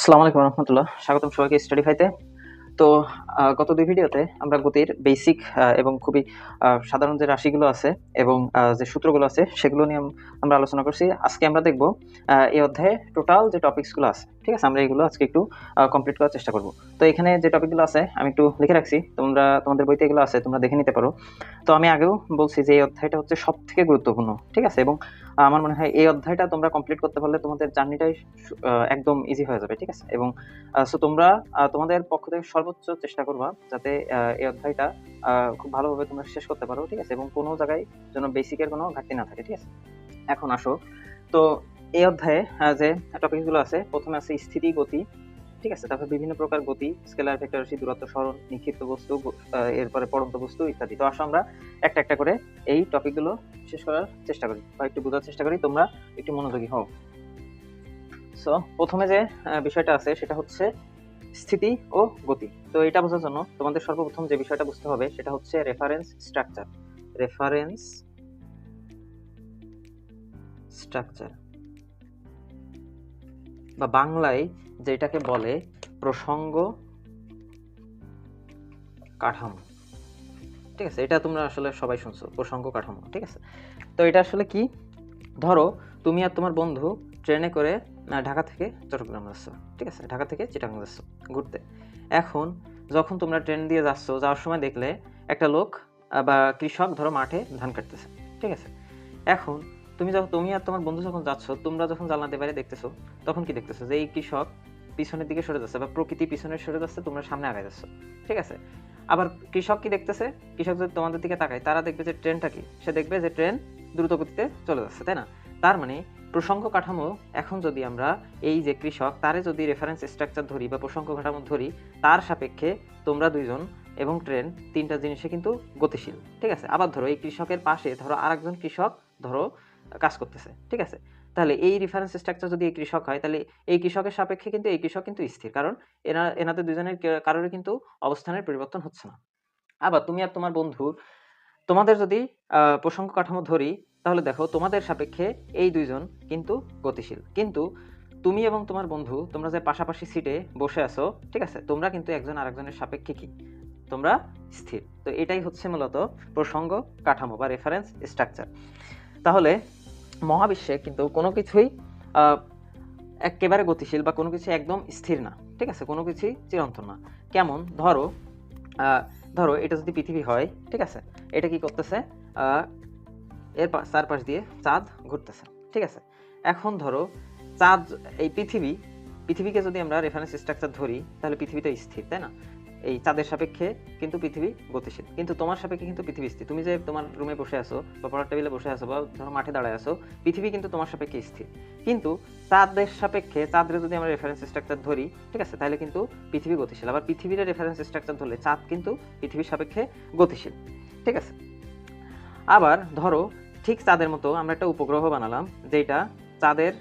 আসসালামু আলাইকুম রহমতুল্লাহ, স্বাগতম সবাইকে স্টাডি ফাইতে। তো গত দুই ভিডিওতে আমরা গতির বেসিক এবং খুবই সাধারণ যে রাশিগুলো আছে এবং যে সূত্রগুলো আছে সেগুলো নিয়ে আমরা আলোচনা করছি। আজকে আমরা দেখব এই অধ্যায়ে টোটাল যে টপিকসগুলো আছে, ঠিক আছে, আমরা এগুলো আজকে একটু কমপ্লিট করার চেষ্টা করব। তো এখানে যে টপিকগুলো আছে আমি একটু লিখে রাখছি, তোমাদের বইতে এগুলো আছে, তোমরা দেখে নিতে পারো। তো আমি আগেও বলছি যে এই অধ্যায়টা হচ্ছে সব থেকে গুরুত্বপূর্ণ, ঠিক আছে, এবং আমার মনে হয় এই অধ্যায়টা তোমরা কমপ্লিট করতে পারলে তোমাদের জার্নিটাই একদম ইজি হয়ে যাবে, ঠিক আছে। এবং সো তোমরা তোমাদের পক্ষ থেকে সর্বোচ্চ চেষ্টা করবা যাতে এই অধ্যায়টা খুব ভালোভাবে তোমরা শেষ করতে পারো, ঠিক আছে, এবং কোনো জায়গায় যেন বেসিকের কোনো ঘাটতি না থাকে, ঠিক আছে। এখন আসো, তো এই অধ্যায়ে যে টপিকগুলো আছে, প্রথমে আছে স্থিতি, গতি, ঠিক আছে, তারপর বিভিন্ন প্রকার গতি, স্কেলার, ভেক্টর রাশি, দূরত্ব, সরণ, নিক্ষিপ্ত বস্তু, এরপরে পড়ন্ত বস্তু ইত্যাদি। তো আসো আমরা একটা একটা করে এই টপিকগুলো শেষ করার চেষ্টা করি বা একটু বোঝার চেষ্টা করি, তোমরা একটু মনোযোগী হও। সো প্রথমে যে বিষয়টা আছে সেটা হচ্ছে স্থিতি ও গতি। তো এটা বোঝার জন্য তোমাদের সর্বপ্রথম যে বিষয়টা বুঝতে হবে সেটা হচ্ছে রেফারেন্স স্ট্রাকচার। রেফারেন্স স্ট্রাকচার বা বাংলায় যেটাকে বলে প্রসঙ্গ কাঠামো, ঠিক আছে। এটা তোমরা আসলে সবাই শুনছো, প্রসঙ্গ কাঠামো, ঠিক আছে। তো এটা আসলে কি? ধরো তুমি আর তোমার বন্ধু ট্রেনে করে ঢাকা থেকে চট্টগ্রাম যাচ্ছ, ঠিক আছে, ঢাকা থেকে চিটাগাং যাচ্ছ ঘুরতে। এখন যখন তোমরা ট্রেন দিয়ে যাচ্ছ, যাওয়ার সময় দেখলে একটা লোক বা কৃষক ধরো মাঠে ধান কাটতেছে, ঠিক আছে। এখন তুমি আর তোমার বন্ধু যখন যাচ্ছ, তোমরা যখন জানলাতে বাইরে দেখতেছো, তখন কি দেখতেছো? যে এই কৃষক পিছনের দিকে সরে যাচ্ছে বা প্রকৃতি পিছনে সরে যাচ্ছে, তোমরা সামনে আগায় যাচ্ছ, ঠিক আছে। আবার কৃষক কি দেখতেছে? কৃষক যদি তোমাদের দিকে তাকায়, তারা দেখবে যে ট্রেনটা কি, সে দেখবে যে ট্রেন দ্রুত গতিতে চলে যাচ্ছে, তাই না? তার মানে প্রসঙ্গ কাঠামো, এখন যদি আমরা এই যে কৃষক তারে যদি রেফারেন্স স্ট্রাকচার ধরি বা প্রসঙ্গ কাঠামো ধরি, তার সাপেক্ষে তোমরা দুইজন এবং ট্রেন তিনটা জিনিসে কিন্তু গতিশীল, ঠিক আছে। আবার ধরো এই কৃষকের পাশে ধরো আরেকজন কৃষক ধরো কাজ করতেছে, ঠিক আছে। তাহলে এই রেফারেন্স স্ট্রাকচার যদি এই কৃষক হয়, তাহলে এই কৃষকের সাপেক্ষে কিন্তু এই কৃষক কিন্তু স্থির, কারণ এনাদের দুজনের কারোরই কিন্তু অবস্থানের পরিবর্তন হচ্ছে না। আবার তুমি আর তোমার বন্ধু, তোমাদের যদি প্রসঙ্গ কাঠামো ধরি, তাহলে দেখো তোমাদের সাপেক্ষে এই দুইজন কিন্তু গতিশীল, কিন্তু তুমি এবং তোমার বন্ধু তোমরা যে পাশাপাশি সিটে বসে আছো, ঠিক আছে, তোমরা কিন্তু একজন আরেকজনের সাপেক্ষে কি, তোমরা স্থির। তো এটাই হচ্ছে মূলত প্রসঙ্গ কাঠামো বা রেফারেন্স স্ট্রাকচার। তাহলে মহাবিশ্বে কিন্তু কোনো কিছুই একেবারে গতিশীল বা কোনো কিছু একদম স্থির না, ঠিক আছে, কোনো কিছুই চিরন্তন না। কেমন? ধরো এটা যদি পৃথিবী হয়, ঠিক আছে, এটা কি করতেছে? এর চারপাশ দিয়ে চাঁদ ঘুরতেছে, ঠিক আছে। এখন ধরো চাঁদ, এই পৃথিবীকে যদি আমরা রেফারেন্স স্ট্রাকচার ধরি, তাহলে পৃথিবী তো স্থির, তাই না? এই চাঁদের সাপেক্ষে কিন্তু পৃথিবী গতিশীল, কিন্তু তোমার সাপেক্ষে কিন্তু পৃথিবী স্থির। তুমি যে তোমার রুমে বসে আছো বা পড়ার টেবিলে বসে আছো বা ধরো মাঠে দাঁড়ায় আছো, পৃথিবী কিন্তু তোমার সাপেক্ষে স্থির। কিন্তু চাঁদের সাপেক্ষে, চাঁদের যদি আমরা রেফারেন্স স্ট্রাকচার ধরি, ঠিক আছে, তাহলে কিন্তু পৃথিবী গতিশীল। আবার পৃথিবীর রেফারেন্স স্ট্রাকচার ধরলে চাঁদ কিন্তু পৃথিবীর সাপেক্ষে গতিশীল, ঠিক আছে। আবার ধরো ঠিক চাঁদের মতো আমরা একটা উপগ্রহ বানালাম, যেটা চাঁদের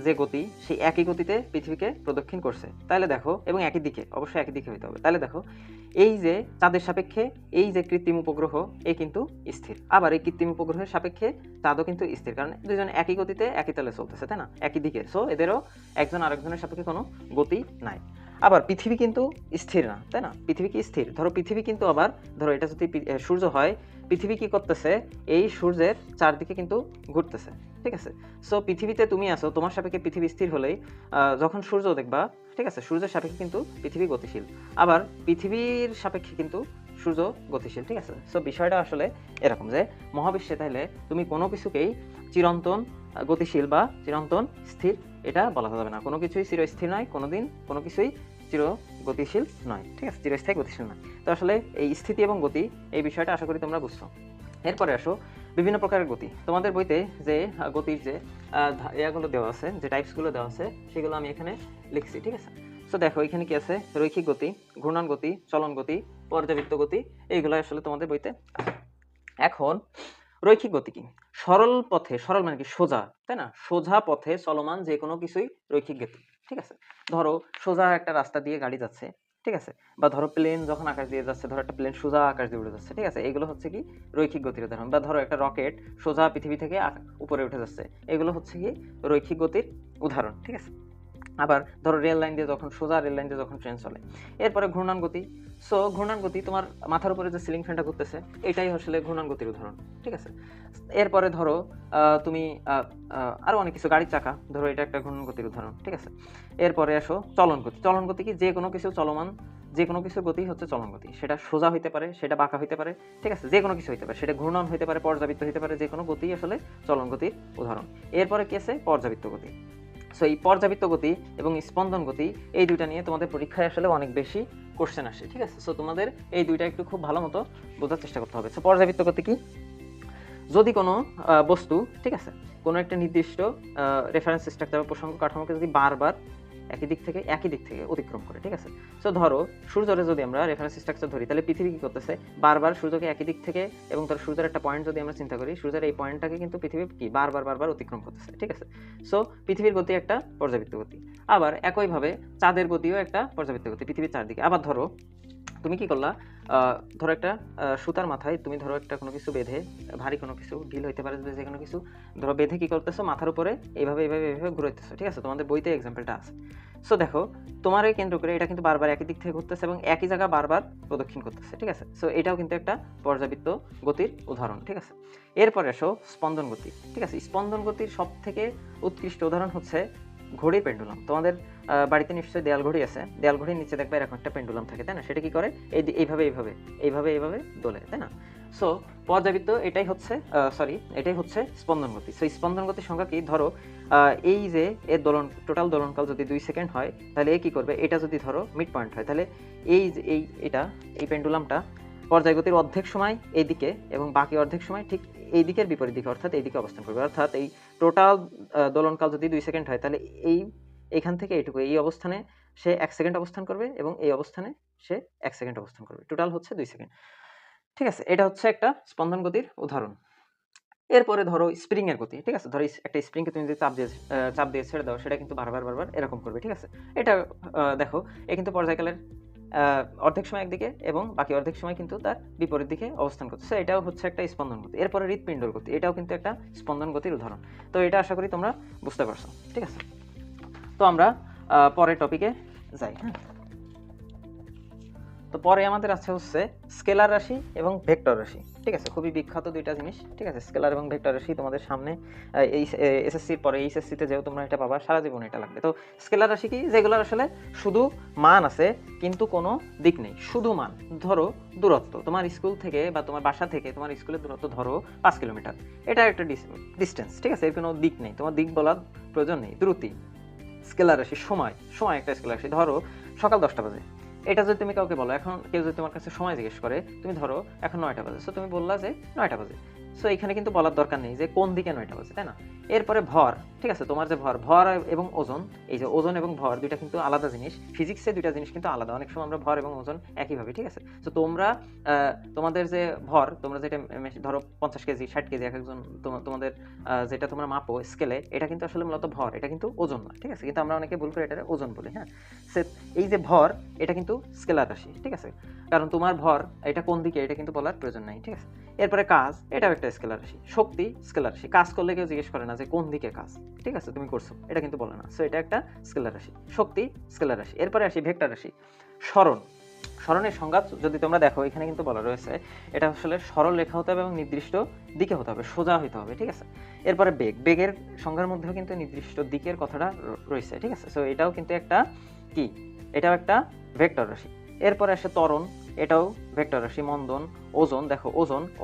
যে গতি সেই একই গতিতে পৃথিবীকে প্রদক্ষিণ করছে, তাহলে দেখো, এবং একই দিকে, অবশ্যই একই দিকে হইতে হবে, তাহলে দেখো এই যে চাঁদের সাপেক্ষে এই যে কৃত্রিম উপগ্রহ, এ কিন্তু স্থির। আবার এই কৃত্রিম উপগ্রহের সাপেক্ষে চাঁদও কিন্তু স্থির, কারণ দুজন একই গতিতে একই তালে চলতেছে, তাই না, একই দিকে। সো এদেরও একজন আরেকজনের সাপেক্ষে কোনো গতি নাই। আবার পৃথিবী কিন্তু স্থির না, তাই না? পৃথিবী কি স্থির? ধরো পৃথিবী কিন্তু আবার, ধরো এটা যদি সূর্য হয়, পৃথিবী কি করতেছে? এই সূর্যের চারদিকে কিন্তু ঘুরতেছে, ঠিক আছে। সো পৃথিবীতে তুমি আসো, তোমার সাপেক্ষে পৃথিবী স্থির হলেই যখন সূর্য দেখবা, ঠিক আছে, সূর্যের সাপেক্ষে কিন্তু পৃথিবী গতিশীল, আবার পৃথিবীর সাপেক্ষে কিন্তু সূর্য গতিশীল, ঠিক আছে। সো বিষয়টা আসলে এরকম যে মহাবিশ্বে তাহলে তুমি কোনো কিছুকেই চিরন্তন গতিশীল বা চিরন্তন স্থির এটা বলা যাবে না। কোনো কিছুই চিরস্থির নয়, কোনোদিন কোনো কিছুই চির গতিশীল নয়, ঠিক আছে, চিরস্থায়ী গতিশীল নয়। তো আসলে এই স্থিতি এবং গতি, এই বিষয়টা আশা করি তোমরা বুঝছো। এরপরে আসো বিভিন্ন প্রকারের গতি। তোমাদের বইতে যে গতির যে ইয়াগুলো দেওয়া আছে, যে টাইপসগুলো দেওয়া আছে, সেগুলো আমি এখানে লিখছি, ঠিক আছে। সো দেখো এখানে কি আছে? রৈখিক গতি, ঘূর্ণন গতি, চলন গতি, পর্যাবৃত্ত গতি, এইগুলো আসলে তোমাদের বইতে আছে। এখন রৈখিক গতি কি? সরল পথে, সরল মানে কি সোজা, তাই না, সোজা পথে চলমান যে কোনো কিছুই রৈখিক গতি, ঠিক আছে। ধরো সোজা একটা রাস্তা দিয়ে গাড়ি যাচ্ছে, ঠিক আছে, বা ধরো প্লেন যখন আকাশ দিয়ে যাচ্ছে, ধরো একটা প্লেন সোজা আকাশ দিয়ে উড়ে যাচ্ছে, ঠিক আছে, এগুলো হচ্ছে কি রৈখিক গতির উদাহরণ। বা ধরো একটা রকেট সোজা পৃথিবী থেকে উপরে উঠে যাচ্ছে, এগুলো হচ্ছে কি রৈখিক গতির উদাহরণ, ঠিক আছে। আবার ধরো রেল লাইন দিয়ে যখন সোজা রেল লাইন দিয়ে যখন ট্রেন চলে। এরপরে ঘূর্ণন গতি। সো ঘূর্ণন গতি তোমার মাথার উপরে যে সিলিং ফ্যানটা ঘুরতেছে এটাই আসলে ঘূর্ণন গতির উদাহরণ, ঠিক আছে। এরপরে ধরো তুমি আরও অনেক কিছু, গাড়ির চাকা ধরো, এটা একটা ঘূর্ণন গতির উদাহরণ, ঠিক আছে। এরপরে আসো চলন গতি। চলন গতি কি, যে কোনো কিছু চলমান, যে কোনো কিছুর গতি হচ্ছে চলন গতি। সেটা সোজা হইতে পারে, সেটা বাঁকা হইতে পারে, ঠিক আছে, যে কোনো কিছু হইতে পারে, সেটা ঘূর্ণন হইতে পারে, পর্যাবৃত্ত হইতে পারে, যে কোনো গতি আসলে চলন গতির উদাহরণ। এরপরে কি আছে, পর্যাবৃত্ত গতি। সো এই পর্যাবৃত্ত গতি এবং স্পন্দন গতি এই দুইটা নিয়ে তোমাদের পরীক্ষায় আসলে অনেক বেশি কোশ্চেন আসে, ঠিক আছে। সো তোমাদের এই দুইটা একটু খুব ভালো মতো বোঝার চেষ্টা করতে হবে। সো পর্যাবৃত্ত গতি কি, যদি কোনো বস্তু, ঠিক আছে, কোনো একটা নির্দিষ্ট রেফারেন্স স্ট্রাকচার বা প্রসঙ্গ কাঠামোকে যদি বারবার একই দিক থেকে অতিক্রম করে, ঠিক আছে। সো ধরো সূর্যরে যদি আমরা রেফারেন্স স্ট্রাকচার ধরি, তাহলে পৃথিবী কি করতেছে, বারবার সূর্যকে একই দিক থেকে, এবং তার সূর্যের একটা পয়েন্ট যদি আমরা চিন্তা করি, সূর্যের এই পয়েন্টটাকে কিন্তু পৃথিবী কি বারবার অতিক্রম করতেছে, ঠিক আছে। সো পৃথিবীর গতি একটা পর্যাবৃত্ত গতি। আবার একইভাবে চাঁদের গতিও একটা পর্যাবৃত্ত গতি পৃথিবীর চারদিকে। আবার ধরো তুমি কি করলা, ধরো একটা সুতার মাথায় তুমি ধরো একটা কোনো কিছু বেঁধে, ভারী কোনো কিছু, ঢিল হইতে পারে, যে কোনো কিছু ধরো বেঁধে কি করতেছো, মাথার উপরে এইভাবে ঘুরাইতেছো, ঠিক আছে। তোমাদের বইতে এক্সাম্পলটা আছে। সো দেখো তোমার এই কেন্দ্র করে এটা কিন্তু বারবার একই দিক থেকে ঘুরতেছে এবং একই জায়গা বারবার প্রদক্ষিণ করতেছে, ঠিক আছে। সো এটাও কিন্তু একটা পর্যাবৃত্ত গতির উদাহরণ, ঠিক আছে। এরপরে আসো স্পন্দন গতি, ঠিক আছে। স্পন্দন গতির সব থেকে উৎকৃষ্ট উদাহরণ হচ্ছে ঘড়ির পেন্ডুলাম। তোমাদের বাড়িতে নিশ্চয়ই দেয়াল ঘড়ি আছে, দেয়াল ঘড়ির নিচে দেখবে এরকম একটা পেন্ডুলাম থাকে, তাই না। সেটা কি করে, এইভাবে দোলে, তাই না। সো পর্যাবৃত্ত এটাই হচ্ছে স্পন্দন গতি। সো স্পন্দন গতির সংখ্যা কি, ধরো এই যে এর টোটাল দোলনকাল যদি 2 সেকেন্ড হয়, তাহলে এ কি করবে, এটা যদি ধরো মিড পয়েন্ট হয়, তাহলে এই পেন্ডুলামটা পর্যায়গতির অর্ধেক সময় এইদিকে এবং বাকি অর্ধেক সময় ঠিক এই দিকের বিপরীত দিকে, অর্থাৎ এইদিকে অবস্থান করবে। অর্থাৎ এই টোটাল দোলনকাল যদি 2 সেকেন্ড হয়, তাহলে এইখান থেকে এইটুকু, এই অবস্থানে সে 1 সেকেন্ড অবস্থান করবে এবং এই অবস্থানে সে 1 সেকেন্ড অবস্থান করবে, টোটাল হচ্ছে 2 সেকেন্ড, ঠিক আছে। এটা হচ্ছে একটা স্পন্দন গতির উদাহরণ। এরপরে ধরো স্প্রিং এর গতি, ঠিক আছে। ধরো একটা স্প্রিংকে তুমি যদি চাপ দিয়ে ছেড়ে দাও, সেটা কিন্তু বারবার এরকম করবে, ঠিক আছে। এটা দেখো, এ কিন্তু পর্যায়কালের অর্ধেক সময় একদিকে এবং বাকি অর্ধেক সময় কিন্তু তার বিপরীত দিকে অবস্থান করছে। এটাও হচ্ছে একটা স্পন্দন গতি। এরপরে হৃৎপিণ্ডর গতি, এটাও কিন্তু একটা স্পন্দন গতির উদাহরণ। তো এটা আশা করি তোমরা বুঝতে পারছো, ঠিক আছে। তো আমরা পরের টপিকে যাই। হ্যাঁ, তো পরে আমাদের আছে হচ্ছে স্কেলার রাশি এবং ভেক্টর রাশি, ঠিক আছে। খুবই বিখ্যাত দুইটা জিনিস, ঠিক আছে। স্কেলার এবং ভেক্টর রাশি তোমাদের সামনে এই এসএসসির পরে এইচএসসিতে যেও তোমরা এটা পাবা, সারা জীবন এটা লাগবে। তো স্কেলার রাশি কি, যেগুলোর আসলে শুধু মান আছে কিন্তু কোনো দিক নেই, শুধু মান। ধরো দূরত্ব, তোমার স্কুল থেকে বা তোমার বাসা থেকে তোমার স্কুলের দূরত্ব ধরো 5 কিলোমিটার, এটা একটা ডিস্টেন্স, ঠিক আছে। এর কোনো দিক নেই, তোমার দিক বলার প্রয়োজন নেই। দ্রুতি স্কেলার রাশি। সময় একটা স্কেলার রাশি। ধরো সকাল 10টা বাজে, এটা যদি তুমি কাউকে বলো, এখন কেউ যদি তোমার কাছে সময় জিজ্ঞেস করে, তুমি ধরো এখন 9টা বাজে, সো তুমি বললা যে 9টা বাজে। সো এখানে কিন্তু বলার দরকার নেই যে কোন দিকে 9টা বাজে, তাই না। এরপরে ভর, ঠিক আছে। তোমার যে ভর এবং ওজন, এই যে ওজন এবং ভর দুইটা কিন্তু আলাদা জিনিস। ফিজিক্সে দুইটা জিনিস কিন্তু আলাদা। অনেক সময় আমরা ভর এবং ওজন একই ভাবে, ঠিক আছে। তো তোমরা তোমাদের যে ভর, তোমরা যেটা ধরো 50 কেজি 60 কেজি এক একজন, তোমাদের যেটা তোমরা মাপো স্কেলে, এটা কিন্তু আসলে মূলত ভর, এটা কিন্তু ওজন না, ঠিক আছে। কিন্তু আমরা অনেকে ভুল করে এটা ওজন বলি। হ্যাঁ, এই যে ভর, এটা কিন্তু স্কেলার রাশি, ঠিক আছে। কারণ তোমার ভর এটা কোন দিকে এটা কিন্তু বলার প্রয়োজন নাই, ঠিক আছে। এরপরে কাজ, এটাও একটা স্কেলার রাশি। শক্তি স্কেলার রাশি। কাজ করলে কেউ জিজ্ঞেস করে না যে কোন দিকে কাজ, ঠিক আছে, তুমি করছো, এটা কিন্তু বলে না। সো এটা একটা স্কেলার রাশি। শক্তি স্কেলার রাশি। এরপরে আসি ভেক্টর রাশি। সরণের সংজ্ঞা যদি তোমরা দেখো, এখানে কিন্তু বলা রয়েছে এটা আসলে সরল রেখা হতে হবে এবং নির্দিষ্ট দিকে হতে হবে, সোজা হতে হবে, ঠিক আছে। এরপরে বেগের সংজ্ঞার মধ্যেও কিন্তু নির্দিষ্ট দিকের কথাটা রয়েছে, ঠিক আছে। সো এটাও কিন্তু একটা কি, এটাও একটা ভেক্টর রাশি। এরপরে আসে ত্বরণ, এটাও ভেক্টর রাশি। মন্দন, ওজন, দেখো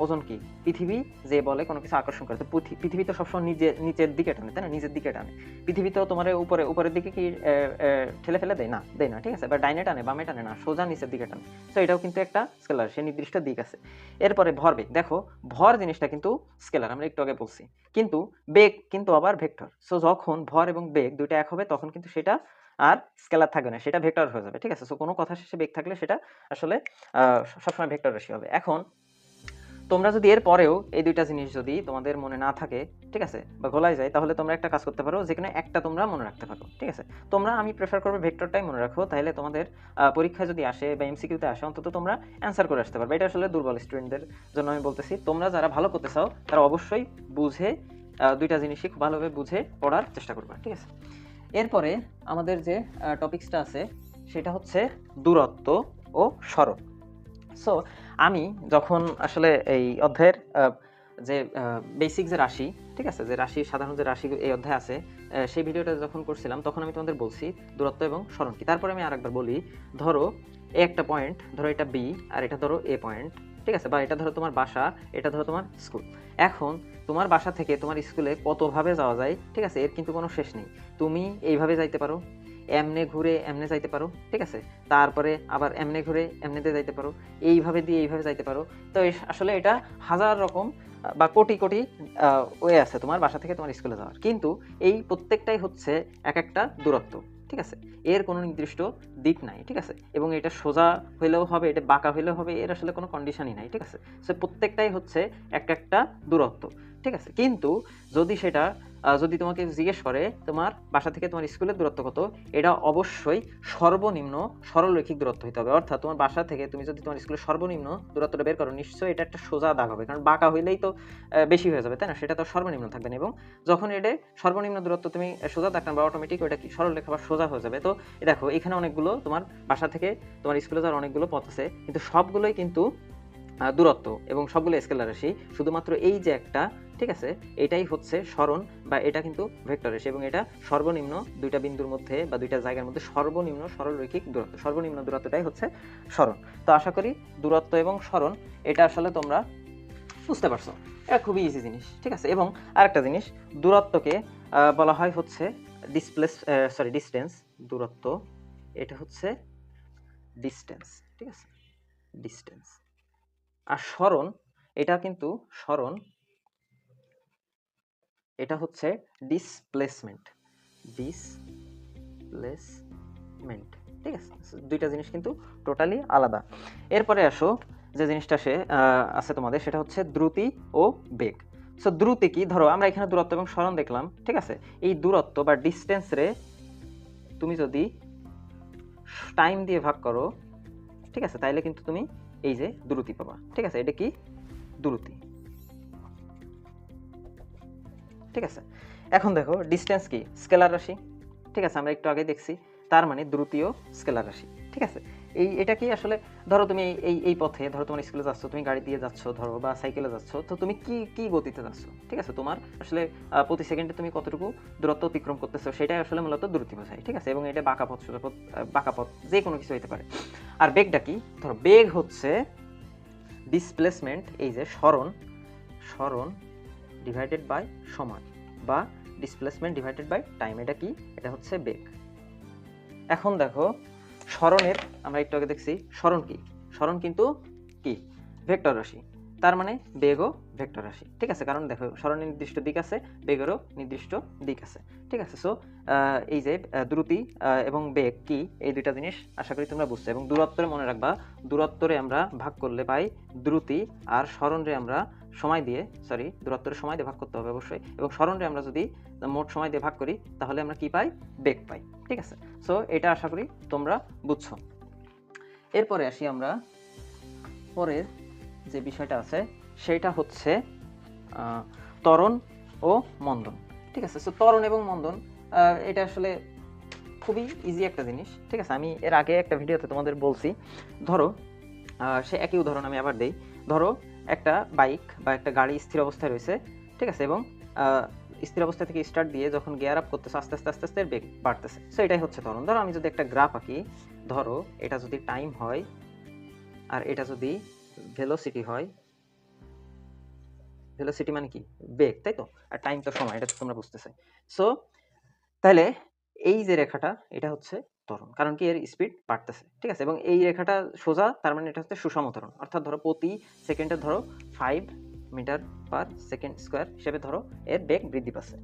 ওজন কি, পৃথিবী যে বলে কোনো কিছু আকর্ষণ করে, তো পৃথিবী তো সবসময় নিচের দিকে টানে, তাই না, নিচের দিকে টানে। পৃথিবী তো তোমার উপরের দিকে কি ঠেলে ফেলে দেয় না, ঠিক আছে। বা ডাইনে টানে বামে টানে না, সোজা নিচের দিকে টানে। তো এটাও কিন্তু একটা স্কেলার, সে নির্দিষ্ট দিক আছে। এরপরে ভরবেগ, দেখো ভর জিনিসটা কিন্তু স্কেলার, আমরা একটু আগে বলছি, কিন্তু বেগ কিন্তু আবার ভেক্টর। সো যখন ভর এবং বেগ দুইটা এক হবে, তখন কিন্তু সেটা আর স্কেলার থাকবে না, সেটা ভেক্টর হয়ে যাবে, ঠিক আছে। সো কোনো কথা শেষে বেগ থাকলে সেটা আসলে সবসময় ভেক্টর রাশি হবে। এখন তোমরা যদি এর পরেও এই দুইটা জিনিস যদি তোমাদের মনে না থাকে, ঠিক আছে, বা গোলাই যায়, তাহলে তোমরা একটা কাজ করতে পারো, যেখানে একটা তোমরা মনে রাখতে পারো, ঠিক আছে। আমি প্রেফার করবো ভেক্টরটাই মনে রাখো, তাহলে তোমাদের পরীক্ষায় যদি আসে বা এমসিকিউতে আসে, অন্তত তোমরা অ্যান্সার করে আসতে পারবে। এটা আসলে দুর্বল স্টুডেন্টদের জন্য আমি বলতেছি। তোমরা যারা ভালো করতে চাও, তারা অবশ্যই বুঝে দুইটা জিনিসই খুব ভালোভাবে বুঝে পড়ার চেষ্টা করবে, ঠিক আছে। এরপরে আমাদের যে টপিকসটা আছে সেটা হচ্ছে দূরত্ব ও সরণ। সো আমি যখন আসলে এই অধ্যায়ের যে বেসিক যে রাশি, ঠিক আছে, যে রাশি, সাধারণ যে রাশি এই অধ্যায়ে আছে, সেই ভিডিওটা যখন করছিলাম তখন আমি তোমাদের বলছি দূরত্ব এবং সরণ কি। তারপরে আমি আরেকবার বলি, ধরো এ একটা পয়েন্ট, ধরো এটা বি আর এটা ধরো এ পয়েন্ট, ঠিক আছে, বা এটা ধরো তোমার বাসা, এটা ধরো তোমার স্কুল। এখন তোমার বাসা থেকে তোমার স্কুলে কতভাবে যাওয়া যায়, ঠিক আছে, এর কিন্তু কোনো শেষ নেই। তুমি এইভাবে যাইতে পারো, এমনে ঘুরে এমনে যাইতে পারো, ঠিক আছে, তারপরে আবার এমনে ঘুরে এমনিতে যাইতে পারো, এইভাবে দিয়ে এইভাবে যাইতে পারো। তো আসলে এটা হাজার রকম বা কোটি কোটি ওয়ে আছে তোমার বাসা থেকে তোমার স্কুলে যাওয়ার, কিন্তু এই প্রত্যেকটাই হচ্ছে এক একটা দূরত্ব, ঠিক আছে, এর কোনো নির্দিষ্ট দিক নাই, ঠিক আছে, এবং এটা সোজা হইলেও হবে, এটা বাঁকা হইলেও হবে, এর আসলে কোনো কন্ডিশনই নাই, ঠিক আছে। সো প্রত্যেকটাই হচ্ছে এক একটা দূরত্ব, ঠিক আছে। কিন্তু যদি সেটা যদি তোমাকে জিজ্ঞেস করে তোমার বাসা থেকে তোমার স্কুলের দূরত্ব কত, এটা অবশ্যই সর্বনিম্ন সরলরৈখিক দূরত্ব হতে হবে। অর্থাৎ তোমার বাসা থেকে তুমি যদি তোমার স্কুলের সর্বনিম্ন দূরত্বটা বের করো, নিশ্চয়ই এটা একটা সোজা দাগ হবে, কারণ বাঁকা হইলেই তো বেশি হয়ে যাবে, তাই না? সেটা তো সর্বনিম্ন থাকবে না, এবং যখন এটা সর্বনিম্ন দূরত্ব তুমি সোজা দাগ টানবা, অটোমেটিক ওটা কি সরল রেখা বা সোজা হয়ে যাবে। তো দেখো এখানে অনেকগুলো তোমার বাসা থেকে তোমার স্কুলে যাওয়ার অনেকগুলো পথ আছে, কিন্তু সবগুলোই কিন্তু দূরত্ব এবং সবগুলো স্কেলার রাশি। শুধুমাত্র এই যে একটা, ঠিক আছে, এটাই হচ্ছে সরণ বা এটা কিন্তু ভেক্টর রাশি, এবং এটা সর্বনিম্ন দুইটা বিন্দুর মধ্যে বা দুইটা জায়গার মধ্যে সর্বনিম্ন সরলরৈখিক দূরত্ব, সর্বনিম্ন দূরত্বটাই হচ্ছে সরণ। তো আশা করি দূরত্ব এবং সরণ এটা আসলে তোমরা বুঝতে পারছো, এটা খুবই ইজি জিনিস, ঠিক আছে। এবং আরেকটা জিনিস, দূরত্বকে বলা হয় হচ্ছে ডিস্টেন্স। দূরত্ব এটা হচ্ছে ডিস্টেন্স, ঠিক আছে, ডিস্টেন্স। আর সরণ এটা কিন্তু সরণ এটা হচ্ছে ডিসপ্লেসমেন্ট, ডিসপ্লেসমেন্ট, ঠিক আছে। দুইটা জিনিস কিন্তু টোটালি আলাদা। এরপরে আসো যে জিনিসটা আছে তোমাদের, সেটা হচ্ছে দ্রুতি ও বেগ। সো দ্রুতি কি, ধরো আমরা এখানে দূরত্ব এবং সরণ দেখলাম, ঠিক আছে, এই দূরত্ব বা ডিস্টেন্স রে তুমি যদি টাইম দিয়ে ভাগ করো, ঠিক আছে, তাইলে কিন্তু তুমি এই যে দ্রুতি পাবা, ঠিক আছে, এটা কি দ্রুতি, ঠিক আছে। এখন দেখো ডিস্টেন্স কি, স্কেলার রাশি, ঠিক আছে, আমরা একটু আগে দেখছি, তার মানে দ্রুতিও স্কেলার রাশি, ঠিক আছে। এটা কি আসলে, ধরো তুমি এই পথে, ধরো তোমার স্কুলে যাচ্ছ, তুমি গাড়ি দিয়ে যাচ্ছ ধরো, বা সাইকেলে যাচ্ছ, তো তুমি কি গতিতে যাচ্ছ, ঠিক আছে, তোমার আসলে প্রতি সেকেন্ডে তুমি কতটুকু দূরত্ব অতিক্রম করতেছো, সেটাই আসলে মূলত দ্রুতি বোঝায়, ঠিক আছে। এবং এটা বাঁকা পথ, সোজা পথ, বাঁকা পথ, যে কোনো কিছু হতে পারে। আর বেগটা কি, ধরো বেগ হচ্ছে ডিসপ্লেসমেন্ট, এই যে সরণ ডিভাইডেড বাই সময়, বা ডিসপ্লেসমেন্ট ডিভাইডেড বাই টাইম, এটা কি, এটা হচ্ছে বেগ। এখন দেখো সরণের, আমরা একটু আগে দেখছি সরণ কি, সরণ কিন্তু কি ভেক্টর রাশি, তার মানে বেগও ভেক্টর রাশি, ঠিক আছে। কারণ দেখো সরণের নির্দিষ্ট দিক আছে, বেগেরও নির্দিষ্ট দিক আছে, ঠিক আছে। সো এই যে দ্রুতি এবং বেগ কি, এই দুইটা জিনিস আশা করি তোমরা বুঝছো। এবং দূরত্বের মনে রাখবা, দূরত্বরে আমরা ভাগ করলে পাই দ্রুতি, আর সরণরে আমরা সময় দিয়ে, দূরত্বের সময় দিয়ে ভাগ করতে হবে অবশ্যই, এবং সরণরে আমরা যদি মোট সময় দিয়ে ভাগ করি তাহলে আমরা কি পাই, বেগ পাই, ঠিক আছে। সো এটা আশা করি তোমরা বুঝছো। এরপরে আসি আমরা পরের যে বিষয়টা আছে, সেটা হচ্ছে ত্বরণ ও মন্দন, ঠিক আছে। সো ত্বরণ এবং মন্দন এটা আসলে খুবই ইজি একটা জিনিস, ঠিক আছে। আমি এর আগে একটা ভিডিওতে তোমাদের বলছি, ধরো সে একই উদাহরণ আমি আবার দেই। ধরো একটা বাইক বা একটা গাড়ি স্থির অবস্থায় রয়েছে, ঠিক আছে, এবং স্থির অবস্থা থেকে স্টার্ট দিয়ে যখন গিয়ার আপ করতেছে আস্তে আস্তে আস্তে আস্তে বেগ বাড়তেছে। সো এটাই হচ্ছে ত্বরণ। ধরো আমি যদি একটা গ্রাফ আঁকি, ধরো এটা যদি টাইম হয় আর এটা যদি ভেলোসিটি হয়, ভেলোসিটি মানে কি, বেগ, তাই তো, আর টাইম তো সময়, এটা তো তোমরা বুঝতেছো। সো তাহলে এই যে রেখাটা, এটা হচ্ছে ত্বরণ, কারণ কি এর স্পিড বাড়তেছে, ঠিক আছে। এবং এই রেখাটা সোজা, তার মানে এটা হচ্ছে সুষম ত্বরণ। অর্থাৎ ধরো প্রতি সেকেন্ডে ধরো 5 মিটার পার সেকেন্ড স্কোয়ার হিসেবে ধরো এর বেগ বৃদ্ধি পাচ্ছে।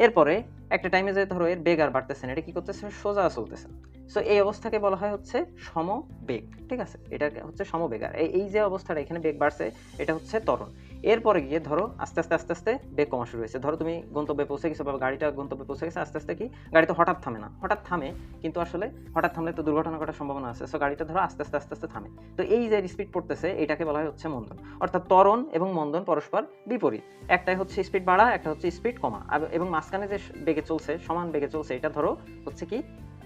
এরপরে একটা টাইমে যে ধরো এর বেগ আর বাড়তেছে না, এটা কি করতেছে, সোজা চলতেছে। সো এই অবস্থাকে বলা হয় হচ্ছে সমবেগ, ঠিক আছে, এটা হচ্ছে সমবেগ। আর এই যে অবস্থাটা এখানে বেগ বাড়ছে, এটা হচ্ছে ত্বরণ। এরপরে গিয়ে ধরো আস্তে আস্তে আস্তে আস্তে বেগ কমা শুরু হয়েছে। ধরো তুমি গন্তব্যে পৌঁছে গেছো বা গাড়িটা গন্তব্যে পৌঁছে গেছে, আস্তে আস্তে কি গাড়ি তো হঠাৎ থামে না, হঠাৎ থামে কিন্তু আসলে হঠাৎ থামলে তো দুর্ঘটনা ঘটার সম্ভাবনা আছে। সো গাড়িটা ধরো আস্তে আস্তে আস্তে আস্তে থামে। তো এই যে স্পিড পড়তেছে এটাকে বলা হয় হচ্ছে মন্দন। অর্থাৎ ত্বরণ এবং মন্দন পরস্পর বিপরীত, একটাই হচ্ছে স্পিড বাড়া, একটা হচ্ছে স্পিড কমা, এবং মাঝখানে যে বেগে চলছে সমান বেগে চলছে এটা ধরো হচ্ছে কি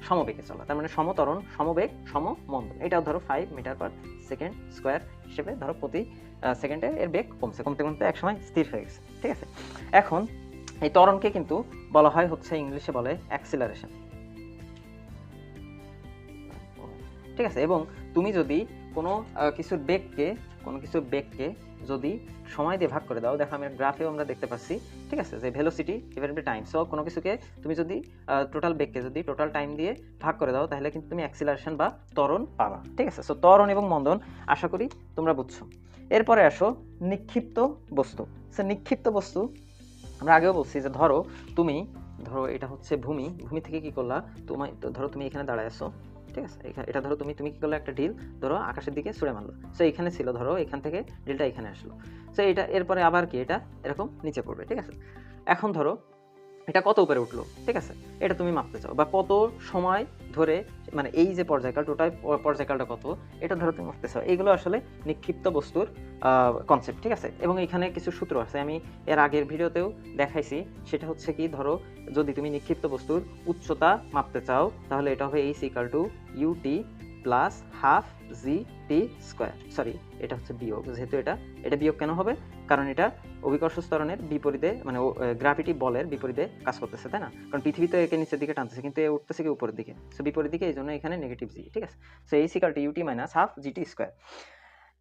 সমবেগে চলা, তার মানে সমত্বরণ, সমবেগ, সমমন্দন। এটাও ধরো 5 মিটার পার সেকেন্ড স্কোয়ার হিসেবে ধরো প্রতি সেকেন্ডে এর বেগ কমছে, কমতে কমতে একসময় স্থির হয়ে গেছে। ঠিক আছে, এখন এই ত্বরণকে কিন্তু বলা হয় হচ্ছে ইংলিশে বলে অ্যাক্সিলারেশন। ঠিক আছে, এবং তুমি যদি কোনো কিছুর বেগকে যদি সময় দিয়ে ভাগ করে দাও, দেখো আমি গ্রাফেও আমরা দেখতে পাচ্ছি, ঠিক আছে, যে velocity divided by time. So কোনো কিছুকে তুমি যদি টোটাল বেগকে যদি টোটাল টাইম দিয়ে ভাগ করে দাও তাহলে কিন্তু তুমি অ্যাক্সিলারেশন বা ত্বরণ পাবা। ঠিক আছে, সো ত্বরণ এবং মন্দন আশা করি তোমরা বুঝছো। এরপরে আসো নিক্ষিপ্ত বস্তু। সো নিক্ষিপ্ত বস্তু আমরা আগেও বলছি যে ধরো এটা হচ্ছে ভূমি থেকে কি করলা, ধরো তুমি এখানে দাঁড়ায় আছো, ঠিক আছে, এটা ধরো তুমি কি করলে, একটা ঢিল ধরো আকাশের দিকে ছুঁড়ে মারলো। সো এখানে ছিল, ধরো এখান থেকে ঢিলটা এখানে আসলো। সো এটা এরপরে আবার কি এটা এরকম নিচে পড়বে। ঠিক আছে, এখন ধরো এটা কত উপরে উঠলো, ঠিক আছে, এটা তুমি মাপতে চাও, বা কত সময় ধরে, মানে এই যে পর্যায়কাল, টোটাল পর্যায়কালটা কত, এটা ধরো তুমি মাপতে চাও। এইগুলো আসলে নিক্ষিপ্ত বস্তুর কনসেপ্ট। ঠিক আছে, এবং এখানে কিছু সূত্র আছে, আমি এর আগের ভিডিওতেও দেখাইছি। সেটা হচ্ছে কি, ধরো যদি তুমি নিক্ষিপ্ত বস্তুর উচ্চতা মাপতে চাও তাহলে এটা হবে H equal to UT plus half G T square. Sorry, এটা হচ্ছে বিয়োগ, যেহেতু এটা বিয়োগ কেন হবে, কারণ এটা অভিকর্ষ ত্বরণের বিপরীতে, মানে গ্র্যাভিটি বলের বিপরীতে কাজ করতেছে, তাই না? কারণ পৃথিবী তো একে নিচের দিকে টানতেছে কিন্তু এ উঠতেছে কি উপরের দিকে, সো বিপরীত দিকে, এই জন্য এখানে নেগেটিভ জি। ঠিক আছে, so H equal to UT minus half GT square.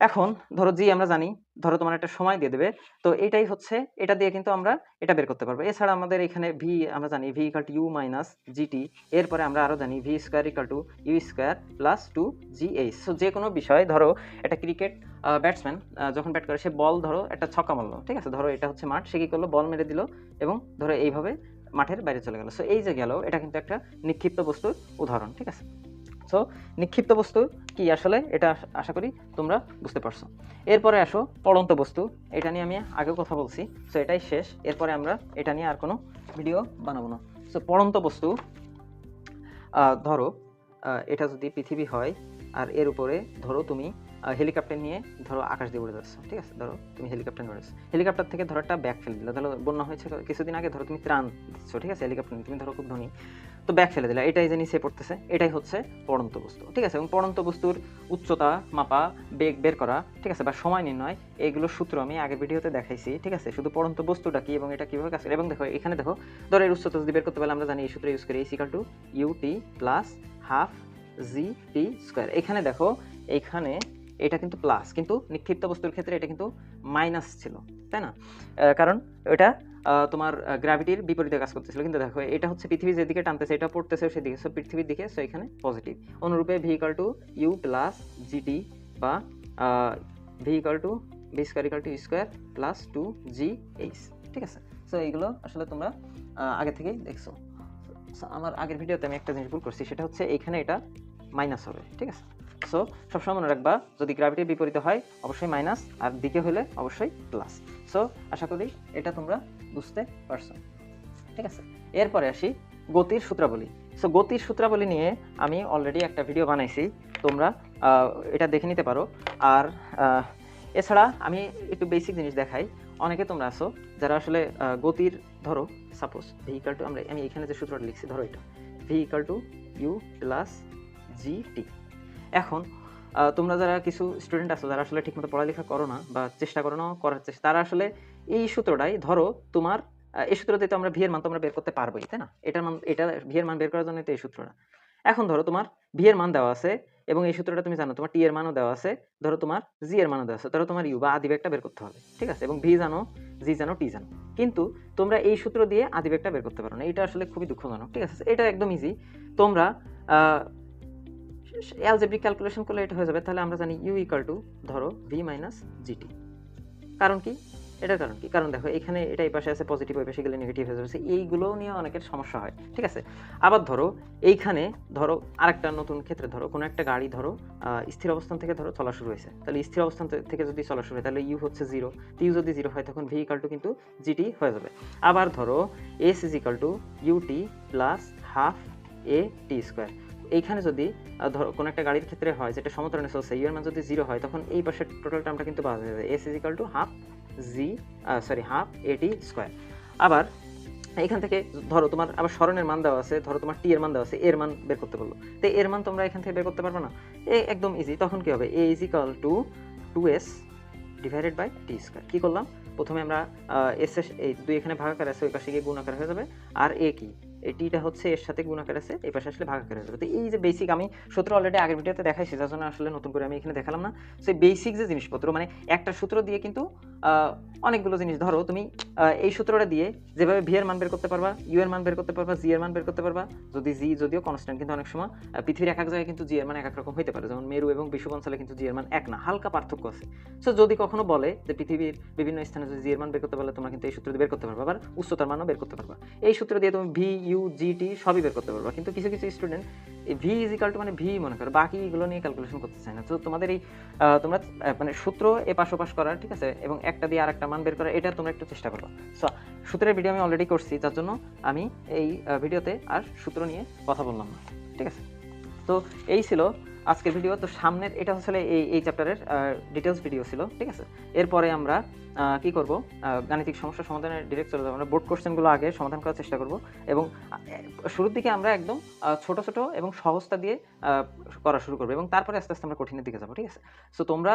এখন ধরো জি আমরা জানি, ধরো তোমার একটা সময় দিয়ে দেবে, তো এটাই হচ্ছে, এটা দিয়ে কিন্তু আমরা এটা বের করতে পারবো। এছাড়া আমাদের এখানে ভি আমরা জানি, V equal to U minus GT, এরপরে আমরা আরও জানি V square equal to U square plus 2GH। So যে কোনো বিষয়, ধরো একটা ক্রিকেট ব্যাটসম্যান যখন ব্যাট করে, সে বল ধরো একটা ছক্কা মারলো, ঠিক আছে, ধরো এটা হচ্ছে মাঠ, সে কী করলো, বল মেরে দিল এবং ধরো এইভাবে মাঠের বাইরে চলে গেল। সো এই যে গেল, এটা কিন্তু একটা নিক্ষিপ্ত বস্তুর উদাহরণ। ঠিক আছে, সো নিক্ষিপ্ত বস্তু কি আসলে, এটা আশা করি তোমরা বুঝতে পারছো। এরপরে আসো পড়ন্ত বস্তু, এটা নিয়ে আমি আগেও কথা বলছি, সো এটাই শেষ, এরপরে আমরা এটা নিয়ে আর কোনো ভিডিও বানাবো না। সো পড়ন্ত বস্তু, ধরো এটা যদি পৃথিবী হয় আর এর উপরে ধরো তুমি হেলিকপ্টার নিয়ে ধরো আকাশ দিয়ে উড়ে যাচ্ছ, ঠিক আছে, ধরো তুমি হেলিকপ্টার নিয়ে উড়েছো, হেলিকপ্টার থেকে ধরো একটা ব্যাগ ফেলে দিলে, ধরো বন্যা হয়েছে কিছুদিন আগে, ধরো তুমি ত্রাণ দিচ্ছ, ঠিক আছে, হেলিকপ্টার নিয়ে, তুমি ধরো খুব ধনী, তো ব্যাগ ফেলে দিলে, এটাই যে নিচে পড়তেছে, এটাই হচ্ছে পড়ন্ত বস্তু। ঠিক আছে, এবং পড়ন্ত বস্তুর উচ্চতা মাপা, বেগ বের করা, ঠিক আছে, বা সময় নির্ণয়, এইগুলোর সূত্র আমি আগের ভিডিওতে দেখাইছি। ঠিক আছে, শুধু পড়ন্ত বস্তুটা কি এবং এটা কিভাবে কাজ করে, এবং দেখো এখানে দেখো, ধরো এর উচ্চতা যদি বের করতে পারলে আমরা জানি এই সূত্র ইউজ করি, H equal to UT plus half G T square. এখানে দেখো, এইখানে এটা কিন্তু প্লাস, কিন্তু নিক্ষিপ্ত বস্তুর ক্ষেত্রে এটা কিন্তু মাইনাস ছিল, তাই না? কারণ এটা তোমার গ্র্যাভিটির বিপরীতে কাজ করতেছিল, কিন্তু দেখো এটা হচ্ছে পৃথিবী যেদিকে টানতেছে, এটা পড়তেছে সেদিকে, সো পৃথিবীর দিকে, সো এখানে পজিটিভ। অনুরূপে V equal to U plus GT, বা V equal to V square equal to square plus 2GH। ঠিক আছে, সো এইগুলো আসলে তোমরা আগে থেকেই দেখছো। আমার আগের ভিডিওতে আমি একটা জিনিস ভুল করছি, সেটা হচ্ছে এইখানে এটা মাইনাস হবে। ঠিক আছে, সো সবসময় মনে রাখবা, যদি গ্র্যাভিটির বিপরীতে হয় অবশ্যই মাইনাস, আর দিকে হলে অবশ্যই প্লাস। সো আশা করি এটা তোমরা বুঝতে পারছো। ঠিক আছে, এরপরে আসি গতির সূত্রাবলী। সো গতির সূত্রাবলী নিয়ে আমি অলরেডি একটা ভিডিও বানাইছি, তোমরা এটা দেখে নিতে পারো। আর এছাড়া আমি একটু বেসিক জিনিস দেখাই। অনেকে তোমরা আছো যারা আসলে গতির, ধরো সাপোজ ভি ইকুয়াল টু, আমি এখানে যে সূত্রটা লিখছি, ধরো এটা V equal to U plus GT. এখন তোমরা যারা কিছু স্টুডেন্ট আছো যারা আসলে ঠিকমতো পড়ালেখা করো না, বা চেষ্টা করো না করার চেষ্টা, তারা আসলে এই সূত্রটাই, ধরো তোমার এই সূত্র দিয়ে তো আমরা ভি এর মান তো আমরা বের করতে পারবোই, তাই না? এটা ভি এর মান বের করার জন্য তো এই সূত্রটা। এখন ধরো তোমার ভি এর মান দেওয়া আছে এবং এই সূত্রটা তুমি জানো, তোমার টি এর মানও দেওয়া আছে, ধরো তোমার জি এর মানও দেওয়া আছে, ধরো তোমার ইউ বা আদি বেগটা বের করতে হবে। ঠিক আছে, এবং ভি জানো, জি জানো, টি জানো, কিন্তু তোমরা এই সূত্র দিয়ে আদি বেগটা বের করতে পারো না। এটা আসলে খুবই দুঃখজনক। ঠিক আছে, এটা একদম ইজি, তোমরা অ্যালজেব্রিক ক্যালকুলেশন করলে এটা হয়ে যাবে। তাহলে আমরা জানি ইউ ইকুয়াল টু ধরো ভি মাইনাস জিটি। কারণ কি, এটার কারণ কি? কারণ দেখো এখানে এটা এই পাশে আছে পজিটিভ, ওই পাশে গেলে নেগেটিভ হয়ে যাচ্ছে, এইগুলো নিয়ে অনেকের সমস্যা হয়, ঠিক আছে? আবার ধরো এইখানে ধরো আরেকটা নতুন ক্ষেত্রে ধরো কোনো একটা গাড়ি ধরো স্থির অবস্থান থেকে ধরো চলা শুরু হয়েছে, তাহলে স্থির অবস্থান থেকে যদি চলা শুরু হয় তাহলে ইউ হচ্ছে 0, ইউ যদি 0 হয় তখন ভি ইকাল টু কিন্তু জিটি হয়ে যাবে। আবার ধরো S is equal to UT plus half A T square. এইখানে যদি ধরো কোনো একটা গাড়ির ক্ষেত্রে হয় যেটা সমতরণে চলছে, ইউ এর মান যদি 0 হয় তখন এই পাশের টোটাল টার্মটা কিন্তু পাওয়া যাবে S is equal to half half A T square. আবার এখান থেকে ধরো তোমার আবার স্মরণের মান দেওয়া আছে, ধরো তোমার টি এর মান দেওয়া আছে, এর মান বের করতে বললো, তো এর মান তোমরা এখান থেকে বের করতে পারবে না, একদম ইজি। তখন কি হবে, A is equal to 2s divided by T square. কী করলাম, প্রথমে আমরা এস এই 2 এখানে ভাগাকার আছে, ওই পাশে গিয়ে গুণাকার হয়ে যাবে, আর এ কি এই টিটা হচ্ছে এর সাথে গুণাকার আছে, এই পাশে আসলে ভাগাকার হয়ে যাবে। তো এই যে বেসিক আমি সূত্র অলরেডি আগের ভিডিওতে দেখাইছি, যার জন্য আসলে নতুন করে আমি এখানে দেখালাম না। সেই বেসিক যে জিনিসপত্র মানে একটা সূত্র দিয়ে কিন্তু অনেকগুলো জিনিস, ধরো তুমি এই সূত্রটা দিয়ে যেভাবে ভি এর মান বের করতে পারবা, ইউ এর মান বের করতে পারবা, জি এর মান বের করতে পারবা, যদি জি যদিও কনস্ট্যান্ট, কিন্তু অনেক সময় পৃথিবীর এক এক জায়গায় কিন্তু জি এর মান এক এক রকম হতে পারে, যেমন মেরু এবং বিষুব অঞ্চলে কিন্তু জি এর মান এক না, হালকা পার্থক্য আছে। সো যদি কখনো বলে যে পৃথিবীর বিভিন্ন স্থানে যদি জি এর মান বের করতে পারলে তোমরা কিন্তু এই সূত্র দিয়ে বের করতে পারবা, আবার উচ্চতার মানও বের করতে পারবা। এই সূত্র দিয়ে তুমি ভি ইউ জি টি সবই বের করতে পারবা, কিন্তু কিছু কিছু student V is equal two মানে ভি মনে করো, বাকি এগুলো নিয়ে ক্যালকুলেশন করতে চায় না। তো তোমাদের এই তোমরা মানে সূত্র এপাশ ওপাশ করার, ঠিক আছে, এবং একটা দিয়ে আর একটা মান বের করা, এটা তোমরা একটু চেষ্টা করবা। সো সূত্রের ভিডিও আমি অলরেডি করছি, যার জন্য আমি এই ভিডিওতে আর সূত্র নিয়ে কথা বললাম না, ঠিক আছে? তো এই ছিল আজকের ভিডিও। তো সামনের এটা আসলে এই চ্যাপ্টারের ডিটেলস ভিডিও ছিল, ঠিক আছে? এরপরে আমরা কি করব, গাণিতিক সমস্যা সমাধানের ডিরেক্ট চলে যাবো, আমরা বোর্ড কোশ্চেনগুলো আগে সমাধান করার চেষ্টা করব, এবং শুরুর দিকে আমরা একদম ছোট ছোট এবং সহজতা দিয়ে করা শুরু করবো, এবং তারপরে আস্তে আস্তে আমরা কঠিনের দিকে যাবো, ঠিক আছে? সো তোমরা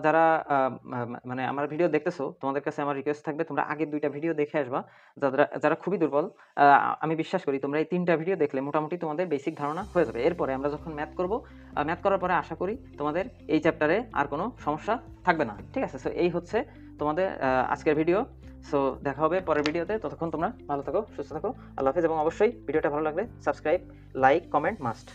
যারা মানে আমার ভিডিও দেখতেছো, তোমাদের কাছে আমার রিকোয়েস্ট থাকবে তোমরা আগের 2টা ভিডিও দেখে আসবা। যারা খুবই দুর্বল, আমি বিশ্বাস করি তোমরা এই 3টা ভিডিও দেখলে মোটামুটি তোমাদের বেসিক ধারণা হয়ে যাবে। এরপরে আমরা যখন ম্যাথ করব, ম্যাথ করার পরে আশা করি তোমাদের এই চ্যাপ্টারে আর কোনো সমস্যা থাকবে না, ঠিক আছে? সো এই হচ্ছে তোমাদের আজকের ভিডিও। সো দেখা হবে পরের ভিডিওতে, ততক্ষণ তোমরা ভালো থাকো, সুস্থ থাকো, আল্লাহ হাফেজ। এবং অবশ্যই ভিডিওটা ভালো লাগলে সাবস্ক্রাইব, লাইক, কমেন্ট মাস্ট।